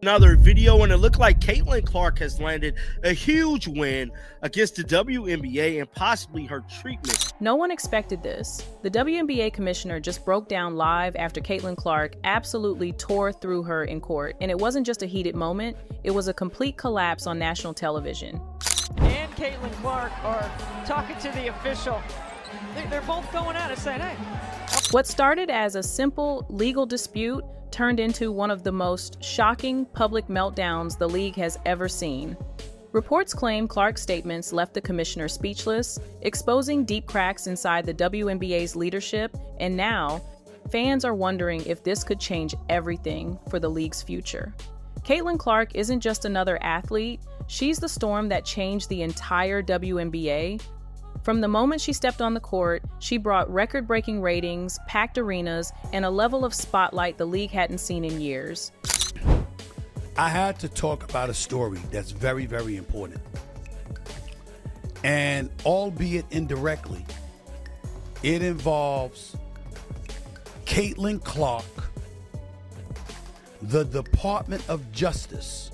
Another video, and it looked like Caitlin Clark has landed a huge win against the WNBA and possibly her treatment. No one expected this. The WNBA commissioner just broke down live after Caitlin Clark absolutely tore through her in court. And it wasn't just a heated moment, it was a complete collapse on national television. And Caitlin Clark are talking to the official. They're both going at it saying, hey. What started as a simple legal dispute turned into one of the most shocking public meltdowns the league has ever seen. Reports claim Clark's statements left the commissioner speechless, exposing deep cracks inside the WNBA's leadership, and now, fans are wondering if this could change everything for the league's future. Caitlin Clark isn't just another athlete, she's the storm that changed the entire WNBA. From the moment she stepped on the court, she brought record-breaking ratings, packed arenas, and a level of spotlight the league hadn't seen in years. I had to talk about a story that's very, very important. And albeit indirectly, it involves Caitlin Clark, the Department of Justice,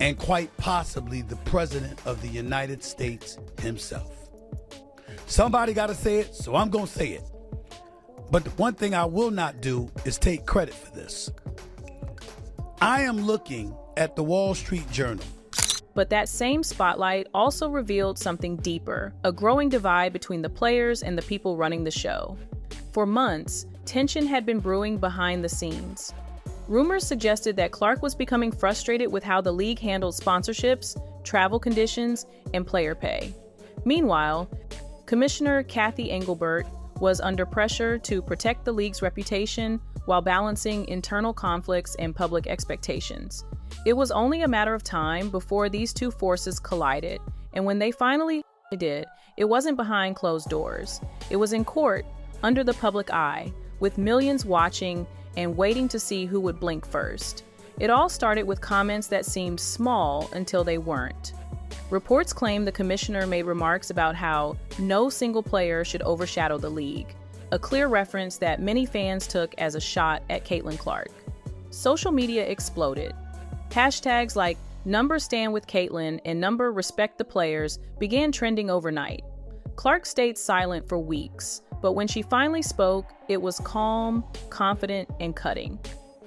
and quite possibly the President of the United States himself. Somebody got to say it, so I'm going to say it. But the one thing I will not do is take credit for this. I am looking at the Wall Street Journal. But that same spotlight also revealed something deeper, a growing divide between the players and the people running the show. For months, tension had been brewing behind the scenes. Rumors suggested that Clark was becoming frustrated with how the league handled sponsorships, travel conditions, and player pay. Meanwhile, Commissioner Cathy Engelbert was under pressure to protect the league's reputation while balancing internal conflicts and public expectations. It was only a matter of time before these two forces collided, and when they finally did, it wasn't behind closed doors. It was in court, under the public eye, with millions watching and waiting to see who would blink first. It all started with comments that seemed small until they weren't. Reports claim the commissioner made remarks about how no single player should overshadow the league, a clear reference that many fans took as a shot at Caitlin Clark. Social media exploded. Hashtags like #StandWithCaitlin and #RespectThePlayers began trending overnight. Clark stayed silent for weeks, but when she finally spoke, it was calm, confident, and cutting.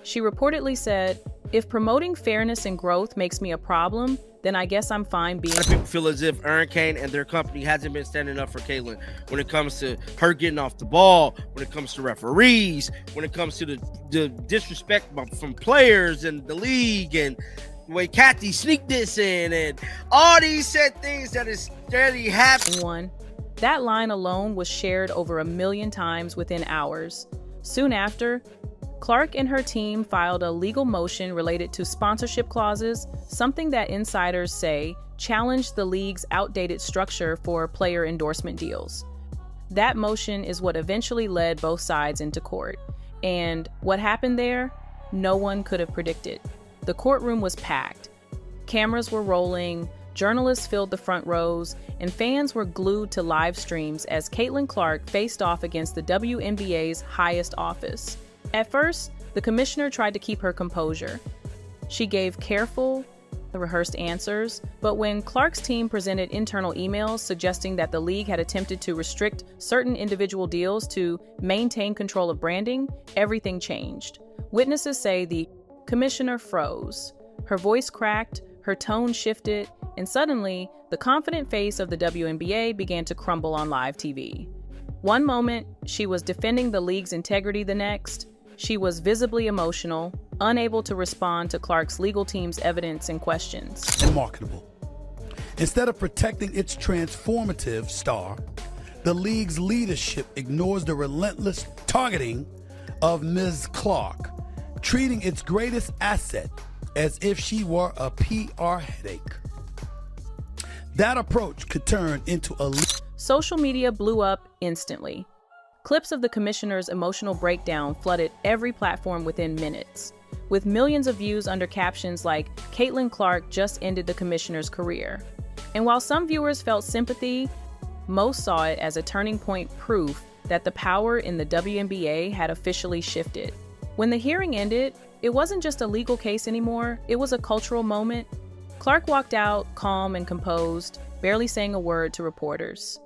She reportedly said, "If promoting fairness and growth makes me a problem, then I guess I'm fine being..." People feel as if Aaron Kane and their company hasn't been standing up for Caitlin when it comes to her getting off the ball, when it comes to referees, when it comes to the disrespect from players and the league, and the way Cathy sneaked this in, and all these said things that is steady happening. That line alone was shared over 1 million times within hours. Soon after, Clark and her team filed a legal motion related to sponsorship clauses, something that insiders say challenged the league's outdated structure for player endorsement deals. That motion is what eventually led both sides into court. And what happened there, no one could have predicted. The courtroom was packed. Cameras were rolling, journalists filled the front rows, and fans were glued to live streams as Caitlin Clark faced off against the WNBA's highest office. At first, the commissioner tried to keep her composure. She gave careful, rehearsed answers, but when Clark's team presented internal emails suggesting that the league had attempted to restrict certain individual deals to maintain control of branding, everything changed. Witnesses say the commissioner froze. Her voice cracked, her tone shifted, and suddenly, the confident face of the WNBA began to crumble on live TV. One moment, she was defending the league's integrity. The next, she was visibly emotional, unable to respond to Clark's legal team's evidence and questions. And marketable. Instead of protecting its transformative star, the league's leadership ignores the relentless targeting of Ms. Clark, treating its greatest asset as if she were a PR headache. That approach could turn into a... Social media blew up instantly. Clips of the commissioner's emotional breakdown flooded every platform within minutes, with millions of views under captions like, "Caitlin Clark just ended the commissioner's career." And while some viewers felt sympathy, most saw it as a turning point, proof that the power in the WNBA had officially shifted. When the hearing ended, it wasn't just a legal case anymore, it was a cultural moment. Clark walked out, calm and composed, barely saying a word to reporters.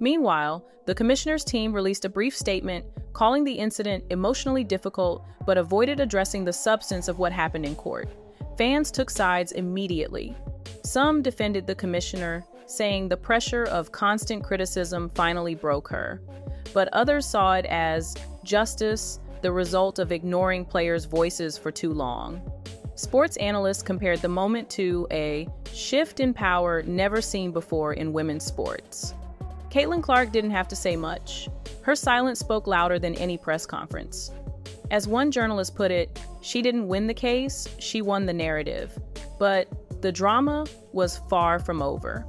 Meanwhile, the commissioner's team released a brief statement calling the incident emotionally difficult, but avoided addressing the substance of what happened in court. Fans took sides immediately. Some defended the commissioner, saying the pressure of constant criticism finally broke her. But others saw it as justice, the result of ignoring players' voices for too long. Sports analysts compared the moment to a shift in power never seen before in women's sports. Caitlin Clark didn't have to say much. Her silence spoke louder than any press conference. As one journalist put it, she didn't win the case, she won the narrative. But the drama was far from over.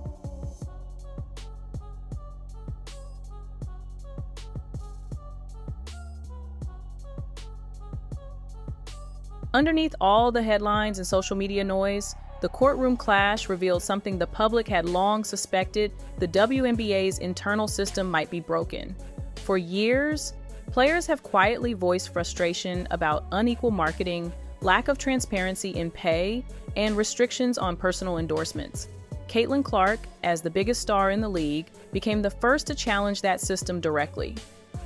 Underneath all the headlines and social media noise, the courtroom clash revealed something the public had long suspected: the WNBA's internal system might be broken. For years, players have quietly voiced frustration about unequal marketing, lack of transparency in pay, and restrictions on personal endorsements. Caitlin Clark, as the biggest star in the league, became the first to challenge that system directly.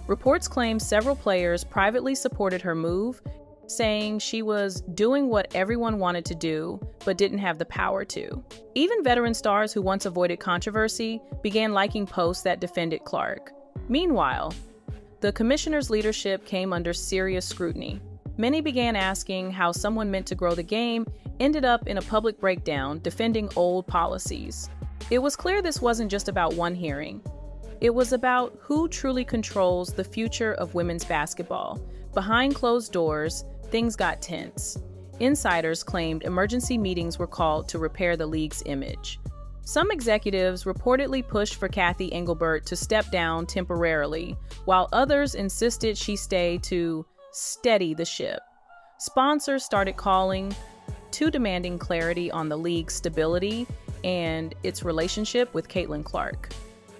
Reports claim several players privately supported her move, saying she was doing what everyone wanted to do, but didn't have the power to. Even veteran stars who once avoided controversy began liking posts that defended Clark. Meanwhile, the commissioner's leadership came under serious scrutiny. Many began asking how someone meant to grow the game ended up in a public breakdown defending old policies. It was clear this wasn't just about one hearing. It was about who truly controls the future of women's basketball. Behind closed doors, things got tense. Insiders claimed emergency meetings were called to repair the league's image. Some executives reportedly pushed for Cathy Engelbert to step down temporarily, while others insisted she stay to steady the ship. Sponsors started calling, too demanding clarity on the league's stability and its relationship with Caitlin Clark.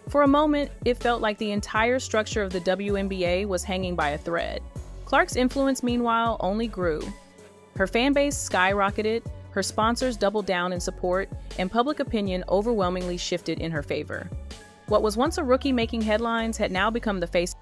For a moment, it felt like the entire structure of the WNBA was hanging by a thread. Clark's influence, meanwhile, only grew. Her fan base skyrocketed, her sponsors doubled down in support, and public opinion overwhelmingly shifted in her favor. What was once a rookie making headlines had now become the face